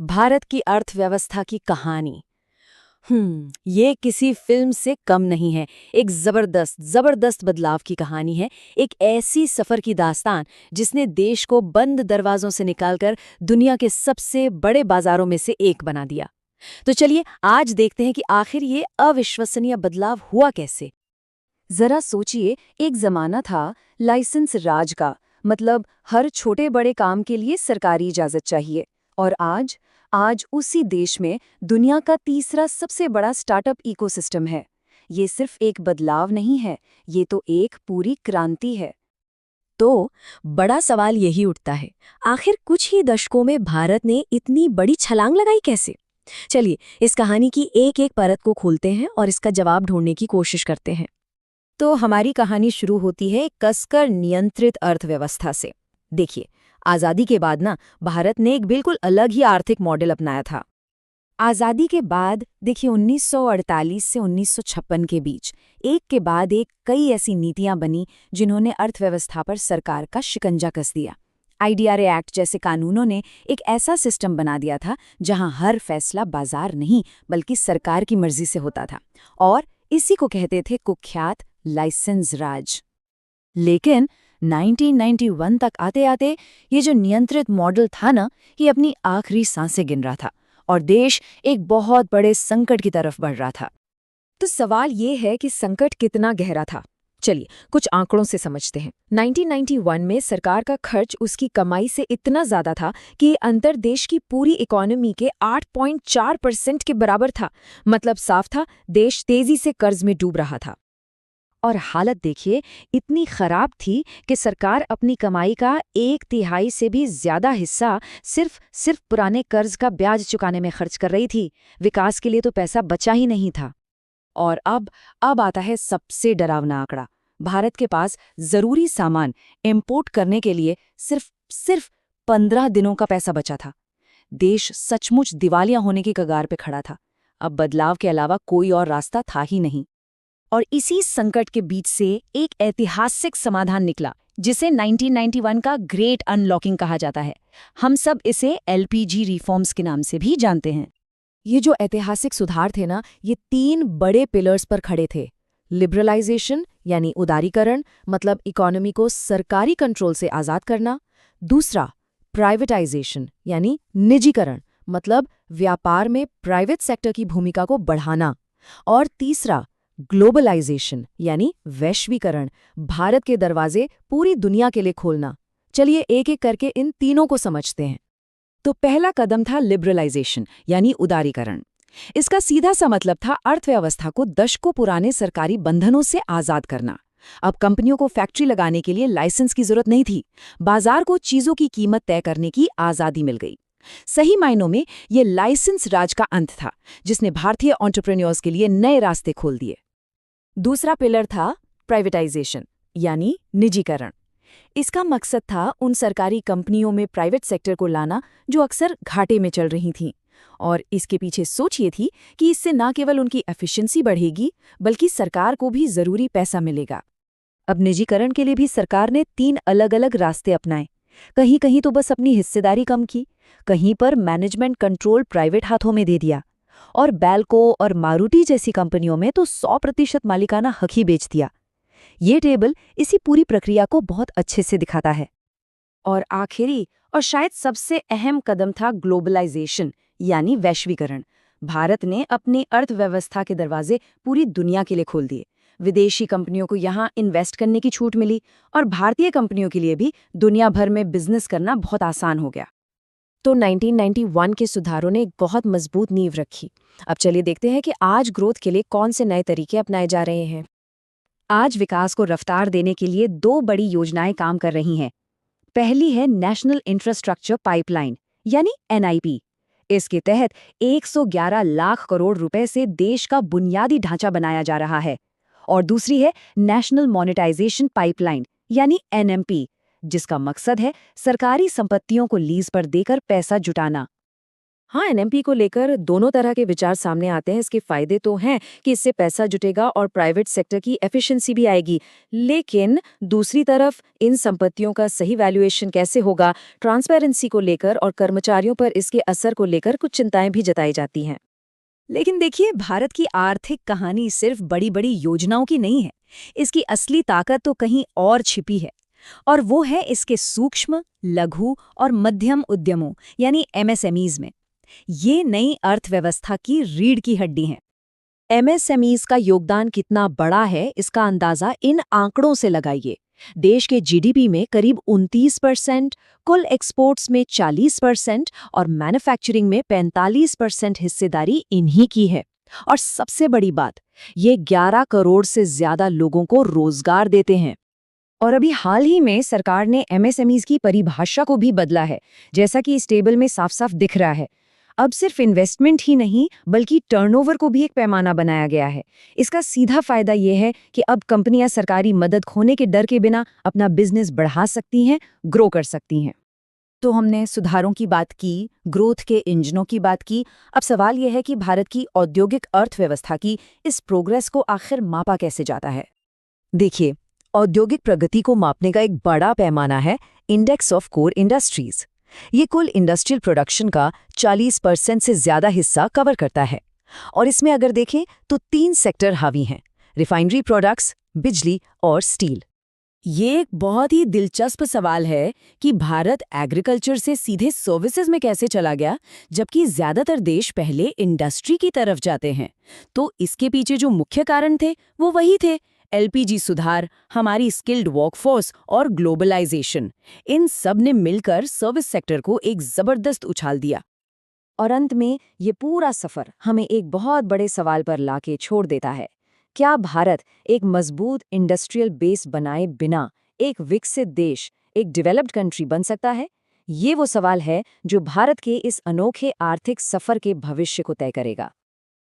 भारत की अर्थव्यवस्था की कहानी। ये किसी फिल्म से कम नहीं है। एक जबरदस्त जबरदस्त बदलाव की कहानी है। एक ऐसी सफर की दास्तान जिसने देश को बंद दरवाजों से निकालकर दुनिया के सबसे बड़े बाजारों में से एक बना दिया। तो चलिए आज देखते हैं कि आखिर ये अविश्वसनीय बदलाव हुआ कैसे। जरा सोचिए, एक जमाना था लाइसेंस राज का। मतलब हर छोटे बड़े काम के लिए सरकारी इजाजत चाहिए। और आज आज उसी देश में दुनिया का तीसरा सबसे बड़ा स्टार्टअप इकोसिस्टम है। ये सिर्फ एक बदलाव नहीं है, ये तो एक पूरी क्रांति है। तो बड़ा सवाल यही उठता है, आखिर कुछ ही दशकों में भारत ने इतनी बड़ी छलांग लगाई कैसे। चलिए इस कहानी की एक एक परत को खोलते हैं और इसका जवाब ढूंढने की कोशिश करते हैं। तो हमारी कहानी शुरू होती है कसकर नियंत्रित अर्थव्यवस्था से। देखिए, आज़ादी के बाद ना भारत ने एक बिल्कुल अलग ही आर्थिक मॉडल अपनाया था। आज़ादी के बाद देखिए 1948 से 1956 के बीच एक के बाद एक कई ऐसी नीतियां बनी जिन्होंने अर्थव्यवस्था पर सरकार का शिकंजा कस दिया। आईडीआरए एक्ट जैसे कानूनों ने एक ऐसा सिस्टम बना दिया था जहां हर फैसला बाजार नहीं बल्कि सरकार की मर्जी से होता था, और इसी को कहते थे कुख्यात लाइसेंस राज। लेकिन 1991 तक आते आते ये जो नियंत्रित मॉडल था ना, ये अपनी आखिरी सांसें गिन रहा था और देश एक बहुत बड़े संकट की तरफ बढ़ रहा था। तो सवाल ये है कि संकट कितना गहरा था। चलिए कुछ आंकड़ों से समझते हैं। 1991 में सरकार का खर्च उसकी कमाई से इतना ज्यादा था कि ये अंतर देश की पूरी इकोनॉमी के 8.4% के बराबर था। मतलब साफ था, देश तेजी से कर्ज में डूब रहा था। और हालत देखिए, इतनी खराब थी कि सरकार अपनी कमाई का 1/3 से भी ज्यादा हिस्सा सिर्फ पुराने कर्ज का ब्याज चुकाने में खर्च कर रही थी। विकास के लिए तो पैसा बचा ही नहीं था। और अब आता है सबसे डरावना आंकड़ा। भारत के पास जरूरी सामान इंपोर्ट करने के लिए सिर्फ 15 दिनों का पैसा बचा था। देश सचमुच दिवालिया होने की कगार पे खड़ा था। अब बदलाव के अलावा कोई और रास्ता था ही नहीं। और इसी संकट के बीच से एक ऐतिहासिक समाधान निकला जिसे 1991 का ग्रेट अनलॉकिंग कहा जाता है। हम सब इसे एलपीजी रिफॉर्म्स के नाम से भी जानते हैं। ये जो ऐतिहासिक सुधार थे ना, ये 3 बड़े पिलर्स पर खड़े थे। लिबरलाइजेशन यानी उदारीकरण, मतलब इकोनॉमी को सरकारी कंट्रोल से आज़ाद करना। दूसरा प्राइवेटाइजेशन यानी निजीकरण, मतलब व्यापार में प्राइवेट सेक्टर की भूमिका को बढ़ाना। और तीसरा ग्लोबलाइजेशन यानी वैश्वीकरण, भारत के दरवाजे पूरी दुनिया के लिए खोलना। चलिए एक एक करके इन तीनों को समझते हैं। तो पहला कदम था लिबरलाइजेशन यानी उदारीकरण। इसका सीधा सा मतलब था अर्थव्यवस्था को दशकों पुराने सरकारी बंधनों से आजाद करना। अब कंपनियों को फैक्ट्री लगाने के लिए लाइसेंस की जरूरत नहीं थी। बाजार को चीजों की कीमत तय करने की आजादी मिल गई। सही मायनों में ये लाइसेंस राज का अंत था, जिसने भारतीय एंटरप्रेन्योर्स के लिए नए रास्ते खोल दिए। दूसरा पिलर था प्राइवेटाइजेशन यानी निजीकरण। इसका मकसद था उन सरकारी कंपनियों में प्राइवेट सेक्टर को लाना जो अक्सर घाटे में चल रही थीं। और इसके पीछे सोच ये थी कि इससे न केवल उनकी एफिशिएंसी बढ़ेगी बल्कि सरकार को भी जरूरी पैसा मिलेगा। अब निजीकरण के लिए भी सरकार ने 3 अलग-अलग रास्ते अपनाए। कहीं कहीं तो बस अपनी हिस्सेदारी कम की, कहीं पर मैनेजमेंट कंट्रोल प्राइवेट हाथों में दे दिया, और बैल्को और मारुति जैसी कंपनियों में तो 100% मालिकाना हक ही बेच दिया। ये टेबल इसी पूरी प्रक्रिया को बहुत अच्छे से दिखाता है। और आखिरी और शायद सबसे अहम कदम था ग्लोबलाइजेशन यानी वैश्वीकरण। भारत ने अपनी अर्थव्यवस्था के दरवाजे पूरी दुनिया के लिए खोल दिए। विदेशी कंपनियों को यहाँ इन्वेस्ट करने की छूट मिली और भारतीय कंपनियों के लिए भी दुनिया भर में बिजनेस करना बहुत आसान हो गया। तो 1991 के सुधारों ने एक बहुत मजबूत नींव रखी। अब चलिए देखते हैं कि आज ग्रोथ के लिए कौन से नए तरीके अपनाए जा रहे हैं। आज विकास को रफ्तार देने के लिए 2 बड़ी योजनाएं काम कर रही हैं। पहली है नेशनल इंफ्रास्ट्रक्चर पाइपलाइन यानी एनआईपी। इसके तहत 111 लाख करोड़ रुपए से देश का बुनियादी ढांचा बनाया जा रहा है। और दूसरी है नेशनल मोनेटाइजेशन पाइपलाइन यानी एनएमपी, जिसका मकसद है सरकारी संपत्तियों को लीज पर देकर पैसा जुटाना। हाँ, एनएमपी को लेकर दोनों तरह के विचार सामने आते हैं। इसके फायदे तो हैं कि इससे पैसा जुटेगा और प्राइवेट सेक्टर की एफिशिएंसी भी आएगी, लेकिन दूसरी तरफ इन संपत्तियों का सही वैल्यूएशन कैसे होगा, ट्रांसपेरेंसी को लेकर और कर्मचारियों पर इसके असर को लेकर कुछ चिंताएं भी जताई जाती हैं। लेकिन देखिए, भारत की आर्थिक कहानी सिर्फ बड़ी बड़ी योजनाओं की नहीं है। इसकी असली ताकत तो कहीं और छिपी है, और वो है इसके सूक्ष्म, लघु और मध्यम उद्यमों यानी एमएसएमईज में। ये नई अर्थव्यवस्था की रीढ़ की हड्डी हैं। एमएसएमईज का योगदान कितना बड़ा है, इसका अंदाजा इन आंकड़ों से लगाइए। देश के जीडीपी में करीब 29%, कुल एक्सपोर्ट्स में 40% और मैन्युफैक्चरिंग में 45% हिस्सेदारी इन्हीं की है। और सबसे बड़ी बात, ये 11 करोड़ से ज्यादा लोगों को रोजगार देते हैं। और अभी हाल ही में सरकार ने एमएसएमईज की परिभाषा को भी बदला है, जैसा कि इस टेबल में साफ साफ दिख रहा है। अब सिर्फ इन्वेस्टमेंट ही नहीं बल्कि टर्नओवर को भी एक पैमाना बनाया गया है। इसका सीधा फायदा ये है कि अब कंपनियां सरकारी मदद खोने के डर के बिना अपना बिजनेस बढ़ा सकती हैं, ग्रो कर सकती हैं। तो हमने सुधारों की बात की, ग्रोथ के इंजनों की बात की। अब सवाल यह है कि भारत की औद्योगिक अर्थव्यवस्था की इस प्रोग्रेस को आखिर मापा कैसे जाता है। देखिए, औद्योगिक प्रगति को मापने का एक बड़ा पैमाना है इंडेक्स ऑफ कोर इंडस्ट्रीज। ये कुल इंडस्ट्रियल प्रोडक्शन का 40% से ज्यादा हिस्सा कवर करता है। और इसमें अगर देखें तो 3 सेक्टर हावी हैं: रिफाइनरी प्रोडक्ट्स, बिजली और स्टील। ये एक बहुत ही दिलचस्प सवाल है कि भारत एग्रीकल्चर से सीधे सर्विसेज में कैसे चला गया, जबकि ज्यादातर देश पहले इंडस्ट्री की तरफ जाते हैं। तो इसके पीछे जो मुख्य कारण थे वो वही थे: एलपीजी सुधार, हमारी स्किल्ड वर्कफोर्स और ग्लोबलाइजेशन। इन सब ने मिलकर सर्विस सेक्टर को एक जबरदस्त उछाल दिया। और अंत में ये पूरा सफर हमें एक बहुत बड़े सवाल पर लाके छोड़ देता है: क्या भारत एक मजबूत इंडस्ट्रियल बेस बनाए बिना एक विकसित देश, एक डेवलप्ड कंट्री बन सकता है? ये वो सवाल है जो भारत के इस अनोखे आर्थिक सफर के भविष्य को तय करेगा।